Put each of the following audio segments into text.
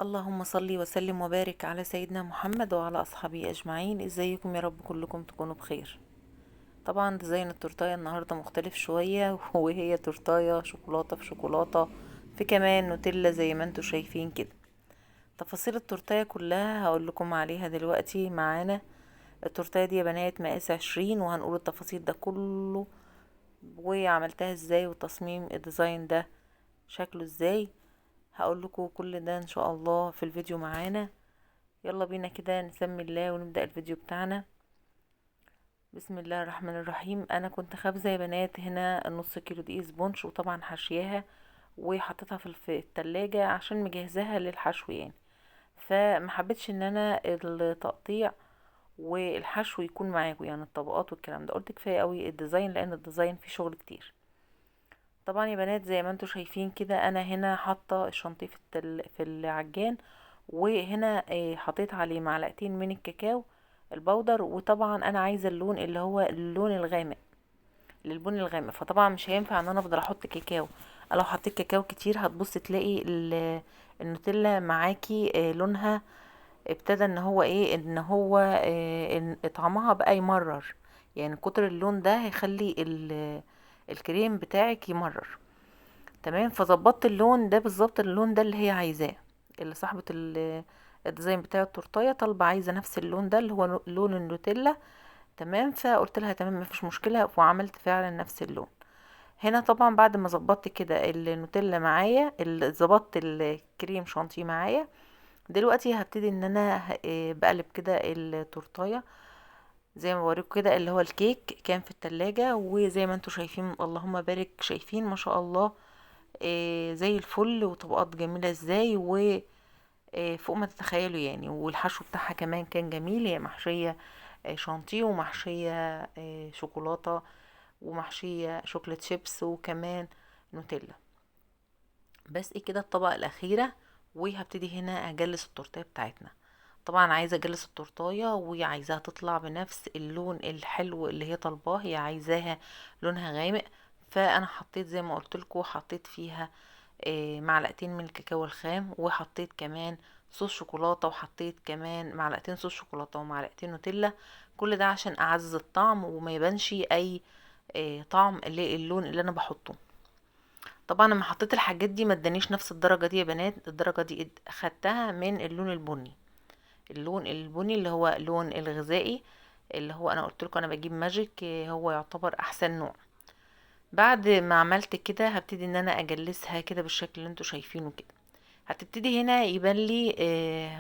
اللهم صل وسلم وبارك على سيدنا محمد وعلى أصحابه أجمعين. ازيكم يا رب كلكم تكونوا بخير. طبعا ديزاين التورتاية النهاردة مختلف شوية وهي تورتاية شوكولاتة في شوكولاتة، في كمان نوتيلا زي ما انتوا شايفين كده. تفاصيل التورتاية كلها هقول لكم عليها دلوقتي معانا. التورتاية دي يا بنات مقاس 20، وهنقول التفاصيل ده كله وعملتها ازاي وتصميم الديزاين ده شكله ازاي. هقول لكم كل ده ان شاء الله في الفيديو معانا. يلا بينا كده نسمي الله ونبدأ الفيديو بتاعنا. بسم الله الرحمن الرحيم. انا كنت خابزه يا بنات هنا نص كيلو دقيق سبونج، وطبعا حاشياها وحطيتها في التلاجة عشان مجهزاها للحشو يعني. فما حبيتش ان انا التقطيع والحشو يكون معاكم، يعني الطبقات والكلام ده، قلت كفايه قوي الديزاين لان الديزاين فيه شغل كتير. طبعا يا بنات زي ما انتوا شايفين كده انا هنا حاطه الشانتيه في العجان، وهنا حطيت عليه معلقتين من الكاكاو البودر. وطبعا انا عايزه اللون اللي هو اللون الغامق للبني الغامق، فطبعا مش هينفع ان انا افضل احط كاكاو. لو حطيت كاكاو كتير هتبص تلاقي النوتيلا معاكي لونها ابتدى ان هو ان هو إن طعمها بقى يمرر. يعني كتر اللون ده هيخلي الكريم بتاعك يمرر. تمام، فظبطت اللون ده بالظبط، اللون ده اللي هي عايزاه، اللي صاحبة الديزاين بتاع التورتايه طالبه عايزه نفس اللون ده اللي هو لون النوتيلا. تمام، فقلت لها تمام مفيش مشكله، وعملت فعلا نفس اللون. هنا طبعا بعد ما ظبطت كده النوتيلا معايا، ظبطت الكريم شانتيه معايا. دلوقتي هبتدي ان انا بقلب كده التورتايه زي ما بوريكم كده. اللي هو الكيك كان في التلاجة، وزي ما انتوا شايفين اللهم بارك، شايفين ما شاء الله زي الفل، وطبقات جميلة ازاي وفوق ما تتخيلوا يعني. والحشو بتاعها كمان كان جميل، هي محشية شانتيه، ومحشية شوكولاتة، ومحشية شوكولات شيبس، وكمان نوتيلا. بس ايه كده الطبقة الأخيرة. وهبتدي هنا أجلس التورتيه بتاعتنا. طبعا عايزة أجلس التورتاية وعايزاها تطلع بنفس اللون الحلو اللي هي طالباه، هي عايزاها لونها غامق. فأنا حطيت زي ما قلتلكوا، حطيت فيها معلقتين من الكاكاو الخام، وحطيت كمان صوص شوكولاتة، وحطيت كمان معلقتين صوص شوكولاتة ومعلقتين نوتيلا. كل ده عشان أعزز الطعم وما يبانش أي طعم اللون اللي أنا بحطه. طبعا لما حطيت الحاجات دي ما ادانيش نفس الدرجة دي يا بنات، الدرجة دي خدتها من اللون البني. اللون البني اللي هو لون الغذائي، اللي هو انا قلت لكم انا بجيب ماجيك، هو يعتبر احسن نوع. بعد ما عملت كده هبتدي ان انا اجلسها كده بالشكل اللي انتوا شايفينه كده. هتبتدي هنا يبان لي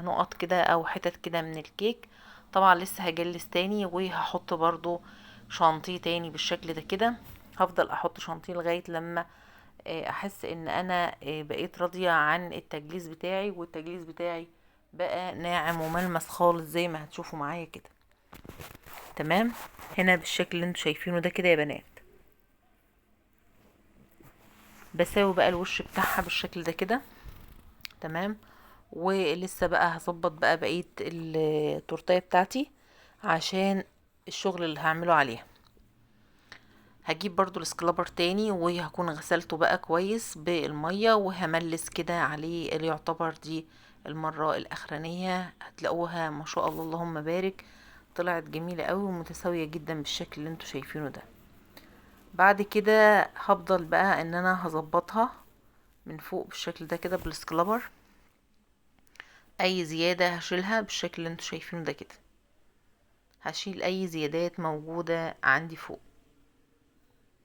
نقط كده او حتت كده من الكيك. طبعا لسه هجلس تاني، وهحط برضو شانتيه تاني بالشكل ده كده. هفضل احط شانتيه لغاية لما احس ان انا بقيت راضية عن التجليس بتاعي، والتجليس بتاعي بقى ناعم وملمس خالص زي ما هتشوفوا معايا كده. تمام، هنا بالشكل اللي انتوا شايفينه ده كده يا بنات. بساوي بقى الوش بتاعها بالشكل ده كده. تمام، ولسه بقى هظبط بقى بقية التورتيه بتاعتي عشان الشغل اللي هعمله عليها. هجيب برضو السكرابر تاني، وهكون غسلته بقى كويس بالمية، وهملس كده عليه اللي يعتبر دي المرة الاخرانية. هتلاقوها ما شاء الله اللهم بارك، طلعت جميلة قوي ومتساوية جدا بالشكل اللي انتوا شايفينه ده. بعد كده هفضل بقى ان انا هظبطها من فوق بالشكل ده كده بالسكرابر. اي زيادة هشيلها بالشكل اللي انتوا شايفينه ده كده. هشيل اي زيادات موجودة عندي فوق.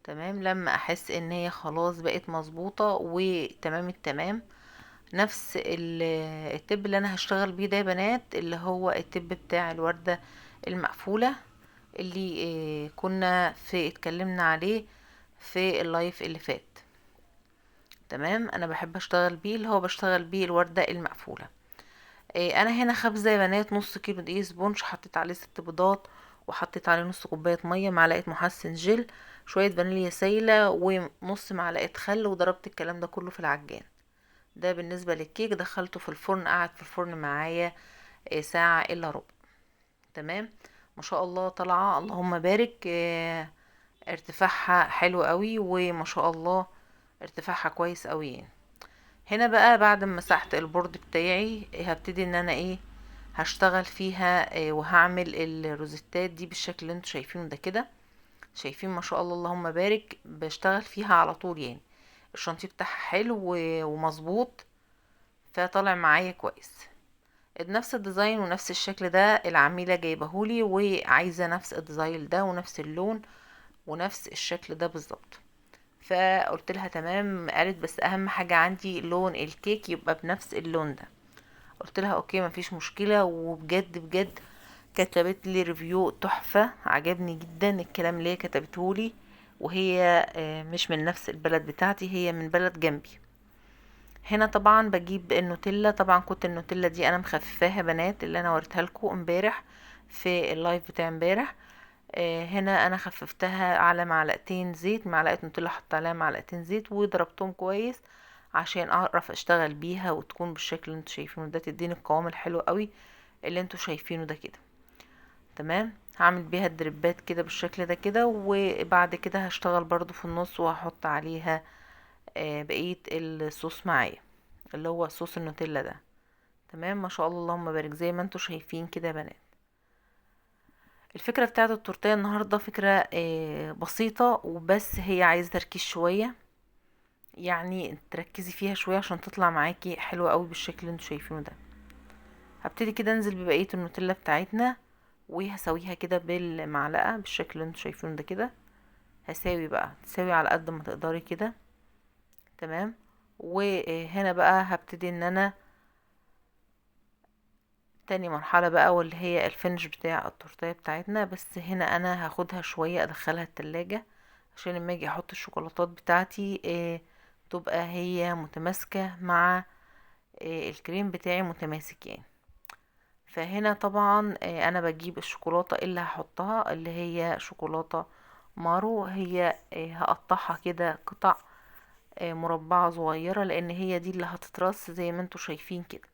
تمام، لما احس ان هي خلاص بقت مظبوطة وتمام التمام. نفس التب اللي انا هشتغل بيه ده يا بنات، اللي هو التب بتاع الوردة المقفولة، اللي كنا اتكلمنا عليه في اللايف اللي فات. تمام، انا بحب اشتغل بيه، اللي هو بشتغل بيه الوردة المقفولة. انا هنا خبزة يا بنات نص كيلو دقيق سبونج، حطيت عليه 6 بيضات، وحطيت عليه نص كوباية مية، معلقة محسن جل، شوية فانيليا سايلة، ونص معلقة خل، وضربت الكلام ده كله في العجان. ده بالنسبة للكيك. دخلته في الفرن، قعد في الفرن معايا ساعة الا ربع. تمام، ما شاء الله طالعة اللهم بارك. ارتفاعها حلو قوي، وما شاء الله ارتفاعها كويس قوي يعني. هنا بقى بعد ما مسحت البورد بتاعي هبتدي ان انا ايه هشتغل فيها وهعمل الروزيتات دي بالشكل اللي انتوا شايفينه ده كده. شايفين ما شاء الله اللهم بارك، بشتغل فيها على طول يعني. الشنطي بتاعها حلو ومظبوط، فطالع معايا كويس. نفس الديزاين ونفس الشكل ده العميلة جايبهولي وعايزة نفس الديزاين ده ونفس اللون ونفس الشكل ده بالظبط. فقلت لها تمام. قالت بس اهم حاجة عندي لون الكيك يبقى بنفس اللون ده. قلت لها اوكي مفيش مشكلة. وبجد بجد كتبت لي ريفيو تحفة، عجبني جدا الكلام اللي هي كتبته لي. وهي مش من نفس البلد بتاعتي، هي من بلد جنبي. هنا طبعا بجيب النوتيلا. طبعا كنت النوتيلا دي انا مخففاها بنات، اللي انا وريتها لكم امبارح في اللايف بتاع امبارح. هنا انا خففتها على معلقتين زيت، معلقه نوتيلا حط عليها معلقتين زيت وضربتهم كويس عشان اعرف اشتغل بيها وتكون بالشكل اللي انتوا شايفينه ده، تديني القوام الحلو قوي اللي انتوا شايفينه ده كده. تمام. هعمل بيها الدريبات كده بالشكل ده كده. وبعد كده هشتغل برضو في النص وهحط عليها بقية الصوص معايا، اللي هو صوص النوتيلا ده. تمام. ما شاء الله اللهم بارك زي ما انتوا شايفين كده يا بنات. الفكرة بتاعت التورتيه النهاردة فكرة بسيطة، وبس هي عايزة تركيز شوية، يعني تركزي فيها شوية عشان تطلع معاكي حلوة قوي بالشكل اللي انتوا شايفينه ده. هبتدي كده انزل ببقية النوتيلا بتاعتنا وهسويها كده بالمعلقة بالشكل اللي انتوا شايفينه ده كده. هساوي بقى، تساوي على قد ما تقدري كده. تمام. وهنا بقى هبتدي ان انا تاني مرحلة بقى، واللي هي الفينش بتاع التورتيه بتاعتنا. بس هنا انا هاخدها شوية ادخلها التلاجة عشان لما اجي احط الشوكولاتات بتاعتي تبقى هي متماسكة مع الكريم بتاعي متماسك يعني. فهنا طبعا انا بجيب الشوكولاتة اللي هحطها، اللي هي شوكولاتة مارو. هي هقطعها كده قطع مربعة صغيرة، لان هي دي اللي هتترص زي ما انتوا شايفين كده،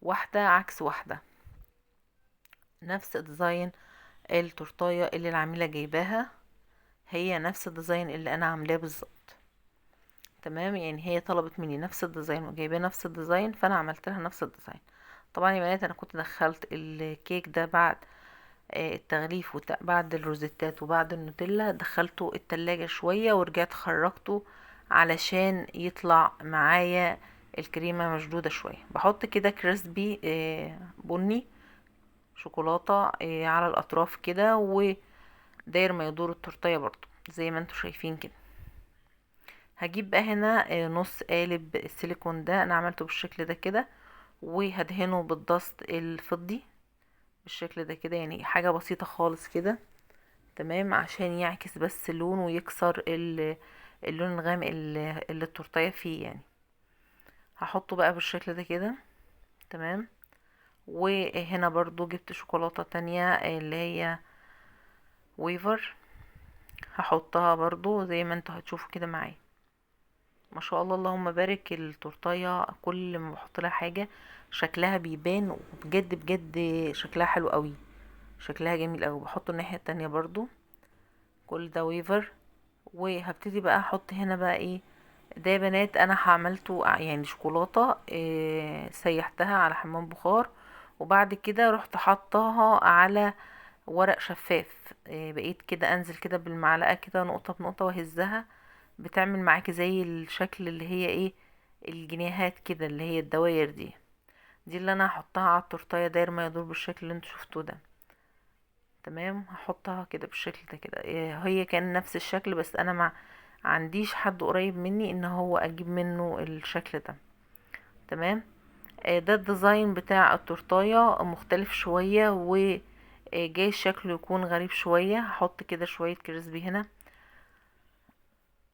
واحدة عكس واحدة، نفس ديزاين التورتاية اللي العميلة جايباها، هي نفس الديزاين اللي انا عاملاه بالظبط. تمام. يعني هي طلبت مني نفس الديزاين وجايباه نفس الديزاين، فانا عملت لها نفس الديزاين. طبعا يا بنات انا كنت دخلت الكيك ده بعد التغليف بعد الروزيتات وبعد النوتيلا دخلته التلاجة شوية ورجعت خرجته علشان يطلع معايا الكريمة مشدودة شوية. بحط كده كريسبي بني شوكولاتة على الاطراف كده، وداير ما يدور التورتيه برضو زي ما انتوا شايفين كده. هجيب بقى هنا نص قالب السيليكون ده انا عملته بالشكل ده كده، وهدهنه بالدست الفضي بالشكل ده كده، يعني حاجة بسيطة خالص كده. تمام. عشان يعكس بس اللون ويكسر اللون الغامق اللي التورتيه فيه يعني. هحطه بقى بالشكل ده كده. تمام. وهنا برضو جبت شوكولاتة تانية اللي هي ويفر، هحطها برضو زي ما انتوا هتشوفوا كده معايا. ما شاء الله اللهم بارك، التورتيه كل ما بحط لها حاجه شكلها بيبان، وبجد بجد شكلها حلو قوي، شكلها جميل قوي. بحطه الناحيه التانية برضو كل ده ويفر. وهبتدي بقى احط هنا بقى ايه ده يا بنات. انا عملته يعني شوكولاته سيحتها على حمام بخار، وبعد كده رحت حطاها على ورق شفاف. بقيت كده انزل كده بالمعلقه كده نقطه بنقطه واهزها، بتعمل معاكي زي الشكل اللي هي ايه الجنيهات كده، اللي هي الدواير دي اللي انا هحطها على التورتيه داير ما يدور بالشكل اللي انتوا شفتوه ده. تمام. هحطها كده بالشكل ده كده. هي كان نفس الشكل، بس انا ما عنديش حد قريب مني ان هو اجيب منه الشكل ده. تمام. ده الديزاين بتاع التورتايه مختلف شويه وجاي شكله يكون غريب شويه. هحط كده شويه كريسبي هنا،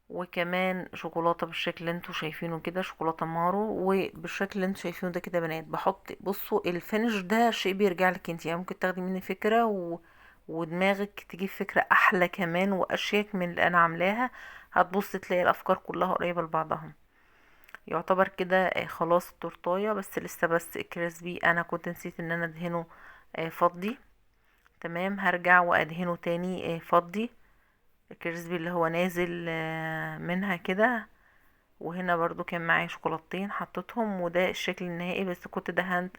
وكمان شوكولاته بالشكل اللي انتوا شايفينه كده، شوكولاته مارو. وبالشكل اللي انتوا شايفينه ده كده بنات بحط، بصوا الفينش ده شيء بيرجع لك انت، يعني ممكن تاخدي مني فكره ودماغك تجيب فكره احلى كمان واشيك من اللي انا عاملاها. هتبص تلاقي الافكار كلها قريبه لبعضها. يعتبر كده خلاص التورتايه، بس لسه بس الكريسبي انا كنت نسيت ان انا ادهنه فضي. تمام. هرجع وادهنه تاني فضي، الكريسبي اللي هو نازل منها كده وهنا برضو كان معايا شوكولاتتين حطيتهم، وده الشكل النهائي. بس كنت دهنت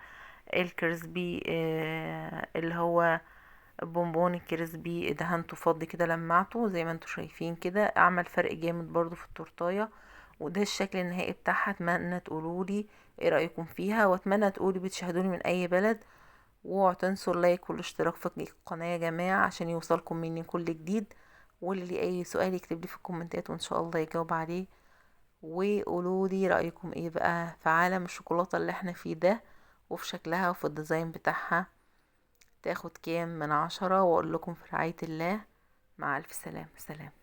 الكريسبي اللي هو بونبون الكريسبي، دهنته فضي كده، لمعته زي ما انتوا شايفين كده، عمل فرق جامد برضو في التورتايه. وده الشكل النهائي بتاعها. اتمنى تقولولي ايه رأيكم فيها، واتمنى تقولي بتشاهدوني من اي بلد. واوعوا تنسوا اللايك والاشتراك في القناة يا جماعة عشان يوصلكم مني كل جديد. واللي ليه اي سؤال يكتب لي في الكومنتات وان شاء الله يجاوب عليه. وقولولي رأيكم ايه بقى في عالم الشوكولاتة اللي احنا فيه ده، وفي شكلها وفي الديزاين بتاعها، تاخد كام من 10؟ واقول لكم في رعاية الله، مع الف سلامة. سلام.